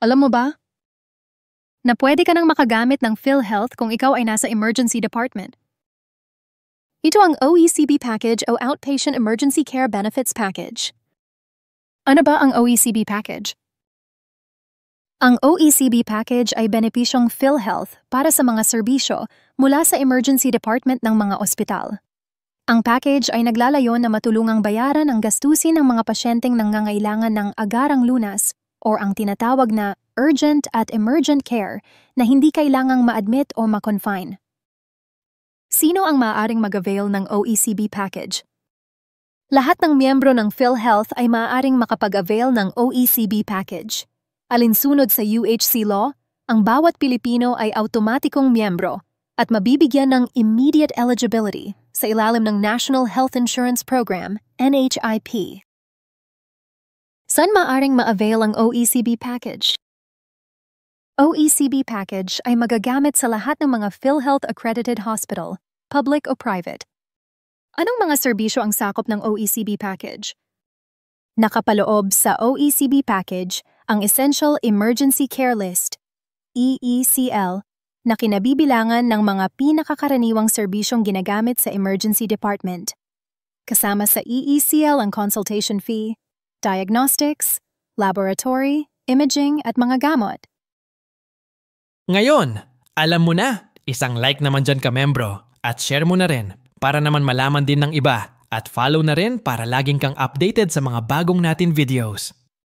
Alam mo ba, na pwede ka nang makagamit ng PhilHealth kung ikaw ay nasa emergency department. Ito ang OECB Package o Outpatient Emergency Care Benefits Package. Ano ba ang OECB Package? Ang OECB Package ay benepisyong PhilHealth para sa mga serbisyo mula sa emergency department ng mga ospital. Ang package ay naglalayon na matulungang bayaran ang gastusin ng mga pasyenteng nangangailangan ng agarang lunas o ang tinatawag na urgent at emergent care na hindi kailangang ma-admit o ma-confine. Sino ang maaaring mag-avail ng OECB Package? Lahat ng miyembro ng PhilHealth ay maaaring makapag-avail ng OECB Package. Alinsunod sa UHC Law, ang bawat Pilipino ay automatikong miyembro at mabibigyan ng immediate eligibility sa ilalim ng National Health Insurance Program, NHIP. Saan maaring ma-avail ang OECB Package? OECB Package ay magagamit sa lahat ng mga PhilHealth accredited hospital, public o private. Anong mga serbisyo ang sakop ng OECB Package? Nakapaloob sa OECB Package ang Essential Emergency Care List, EECL, na kinabibilangan ng mga pinakakaraniwang serbisyong ginagamit sa emergency department. Kasama sa EECL ang consultation fee, diagnostics, laboratory, imaging at mga gamot. Ngayon, alam mo na, isang like naman dyan ka membro at share mo na rin para naman malaman din ng iba at follow na rin para laging kang updated sa mga bagong natin videos.